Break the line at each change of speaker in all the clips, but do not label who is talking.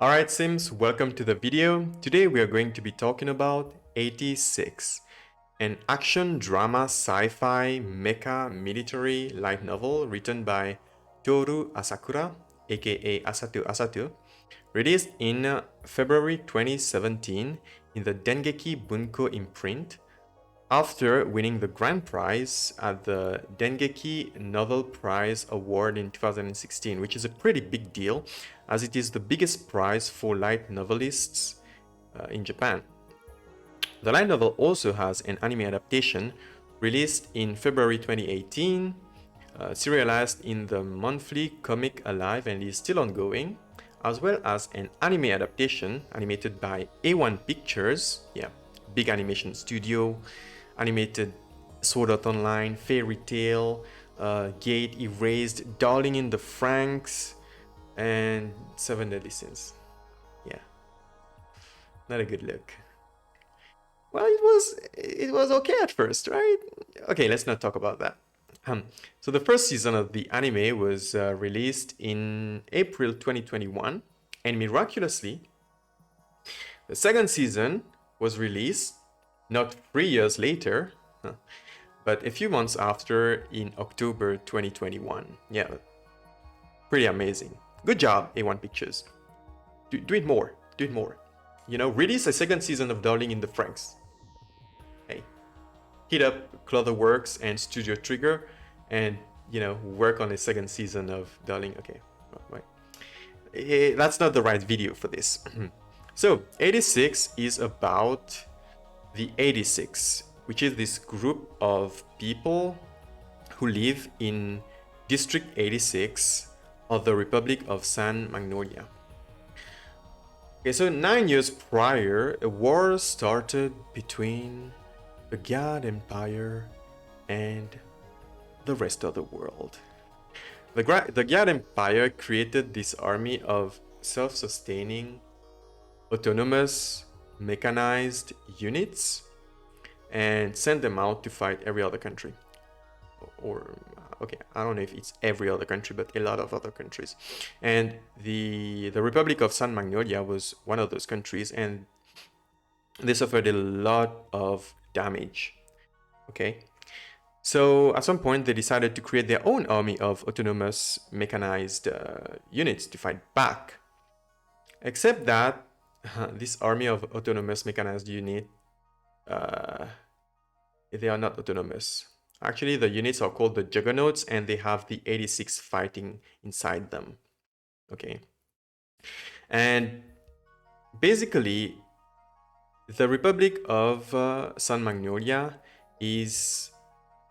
Alright Sims, welcome to the video. Today we are going to be talking about 86, an action drama sci-fi mecha military light novel written by Toru Asakura, aka Asatu Asatu, released in February 2017 in the Dengeki Bunko imprint after winning the grand prize at the Dengeki Novel Prize Award in 2016, which is a pretty big deal as it is the biggest prize for light novelists in Japan. The light novel also has an anime adaptation released in February 2018, serialized in the monthly Comic Alive and is still ongoing, as well as an anime adaptation animated by A1 Pictures, big animation studio, animated Sword Art Online, Fairy Tail, Gate, Erased, Darling in the Franxx, and 7 Deadly Sins. Yeah, not a good look. Well, it was okay at first, right? Okay, let's not talk about that. So the first season of the anime was released in April 2021, and miraculously, the second season was released not 3 years later, but a few months after in October 2021. Yeah, pretty amazing. Good job, A1 Pictures. Do it more. Do it more. You know, release a second season of Darling in the Franxx. Hey, hit up Cloverworks and Studio Trigger and, you know, work on a second season of Darling. Okay, right. That's not the right video for this. So, 86 is about the 86, which is this group of people who live in District 86 of the Republic of San Magnolia. Okay, so 9 years prior, a war started between the God Empire and the rest of the world. The God Empire created this army of self-sustaining, autonomous, mechanized units and send them out to fight every other country. Or, okay, I don't know if it's every other country, but a lot of other countries. And the Republic of San Magnolia was one of those countries, and they suffered a lot of damage. Okay, so at some point they decided to create their own army of autonomous mechanized units to fight back. Except that this army of autonomous mechanized unit, they are not autonomous. Actually, the units are called the Juggernauts, and they have the 86 fighting inside them. Okay. And basically, the Republic of San Magnolia has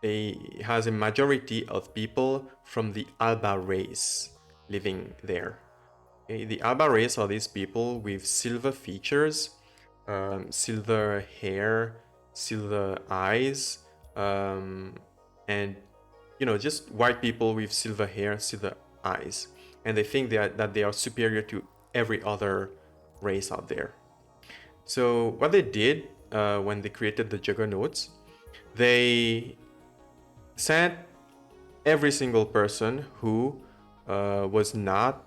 a majority of people from the Alba race living there. Okay, the Alba race are these people with silver features, silver hair, silver eyes, and you know, just white people with silver hair, silver eyes, and they think that they are superior to every other race out there. So what they did when they created the Juggernauts, they sent every single person who was not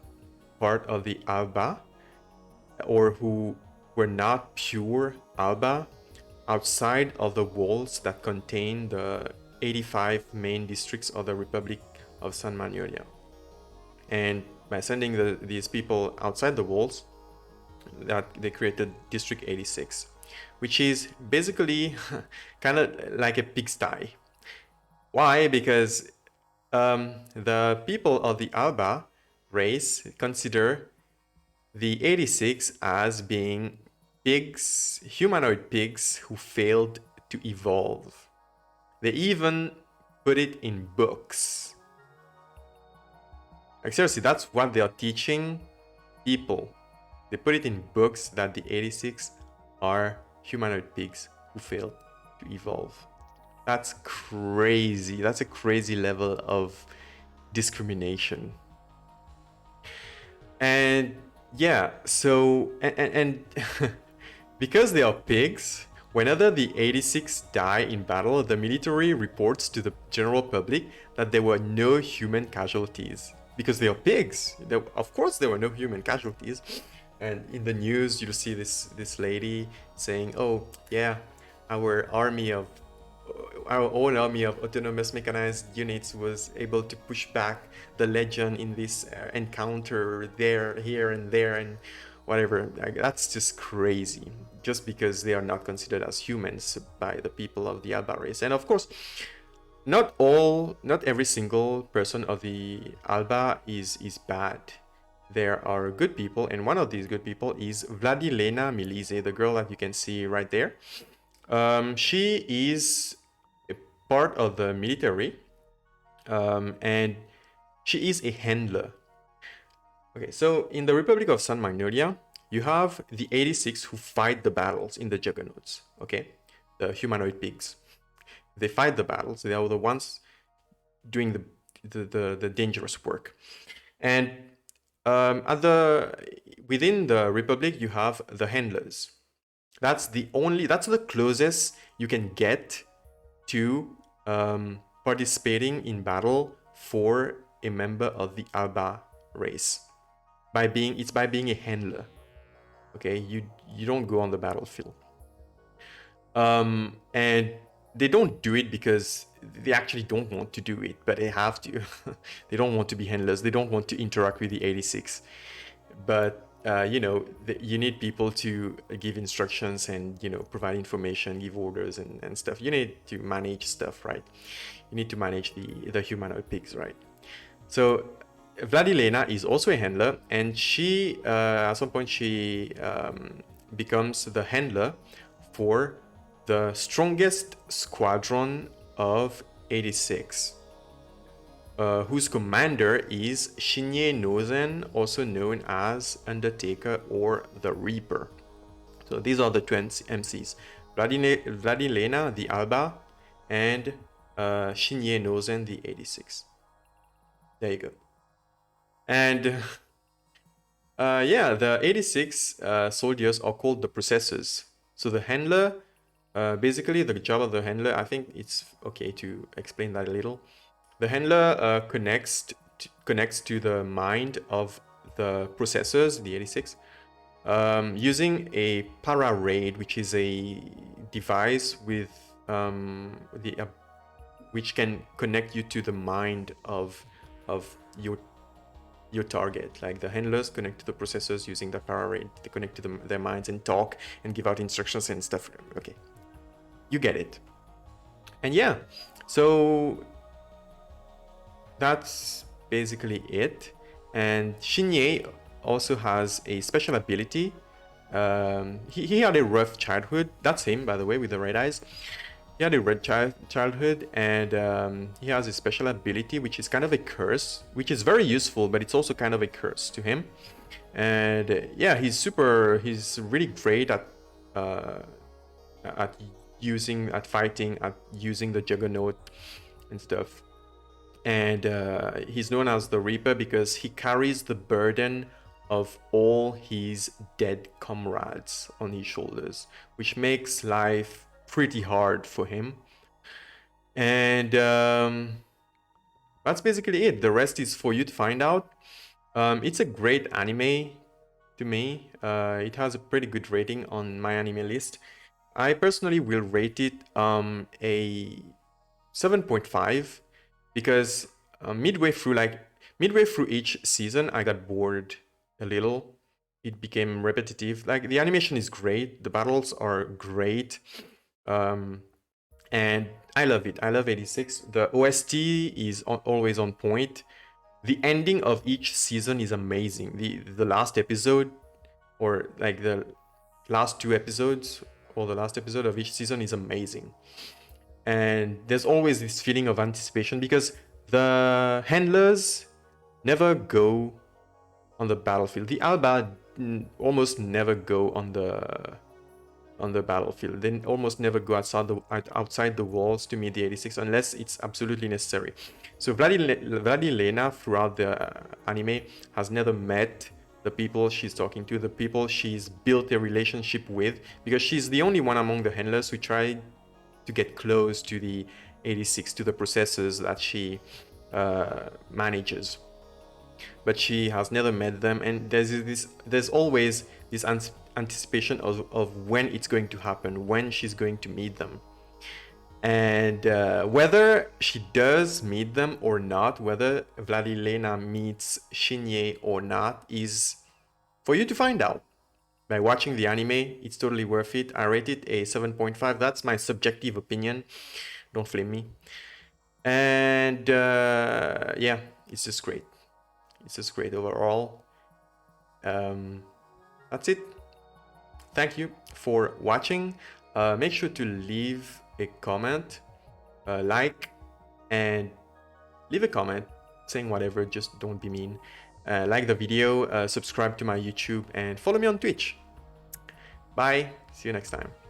part of the Alba or who were not pure Alba outside of the walls that contain the 85 main districts of the Republic of San Magnolia. And by sending these people outside the walls, that they created District 86, which is basically kind of like a pigsty. Why? Because the people of the Alba race consider the 86 as being pigs, humanoid pigs who failed to evolve. They even put it in books. Like seriously, that's what they are teaching people. They put it in books that the 86 are humanoid pigs who failed to evolve. That's crazy. That's a crazy level of discrimination. And yeah, so and because they are pigs, whenever the 86 die in battle, the military reports to the general public that there were no human casualties. Because they are pigs. Of course there were no human casualties. And in the news, you'll see this lady saying, "Oh yeah, our army of our own army of autonomous mechanized units was able to push back the Legion in this encounter there, here, and there, and whatever." Like, that's just crazy. Just because they are not considered as humans by the people of the Alba race, and of course, not every single person of the Alba is bad. There are good people, and one of these good people is Vladilena Milize, the girl that you can see right there. She is a part of the military, and she is a handler. Okay, so in the Republic of San Magnolia, you have the 86 who fight the battles in the Juggernauts, okay? The humanoid pigs. They fight the battles. They are the ones doing the dangerous work. And within the Republic, you have the handlers. That's the closest you can get to participating in battle for a member of the Alba race. By being a handler. Okay, you don't go on the battlefield. And they don't do it because they actually don't want to do it, but they have to. They don't want to be handlers. They don't want to interact with the 86. But you need people to give instructions and provide information, give orders and stuff. You need to manage stuff, right? You need to manage the humanoid pigs, right? So Vladilena is also a handler, and she at some point she becomes the handler for the strongest squadron of 86, whose commander is Shinye Nozen, also known as Undertaker or the Reaper. So these are the two MCs, Vladilena, the Alba, and Shinye Nozen, the 86. There you go. And yeah, the 86 soldiers are called the processors. So the handler, basically the job of the handler, I think it's okay to explain that a little. The handler connects to the mind of the processors, the 86, using a para-raid, which is a device with which can connect you to the mind of your target. Like the handlers connect to the processors using the para-raid. They connect to their minds and talk and give out instructions and stuff. Okay, you get it. And yeah, so that's basically it. And Shinye also has a special ability. He had a rough childhood. That's him, by the way, with the red eyes. He had a red childhood, and he has a special ability, which is kind of a curse, which is very useful, but it's also kind of a curse to him. And yeah, he's really great at fighting, at using the Juggernaut and stuff. And he's known as the Reaper because he carries the burden of all his dead comrades on his shoulders, which makes life pretty hard for him. And that's basically it. The rest is for you to find out. It's a great anime to me. It has a pretty good rating on my anime list. I personally will rate it a 7.5 because midway through each season, I got bored a little. It became repetitive. Like, the animation is great, the battles are great, and I love it. I love 86. The OST is always on point. The ending of each season is amazing. The last episode, or like the last two episodes, or the last episode of each season is amazing. And there's always this feeling of anticipation because the handlers never go on the battlefield. The Alba almost never go on the battlefield. They almost never go outside the walls to meet the 86 unless it's absolutely necessary. So Vladilena throughout the anime has never met the people she's talking to, the people she's built a relationship with, because she's the only one among the handlers who tried to get close to the 86, to the processors that she manages. but she has never met them, and there's always this anticipation of when it's going to happen, when she's going to meet them. And whether she does meet them or not, whether Vladilena meets Shinye or not, is for you to find out by watching the anime. It's totally worth it. I rate it a 7.5. That's my subjective opinion. Don't flame me. And yeah, it's just great. It's just great overall. That's it. Thank you for watching. Make sure to leave a comment, like, and leave a comment saying whatever, just don't be mean. Like the video, subscribe to my YouTube, and follow me on Twitch. Bye. See you next time.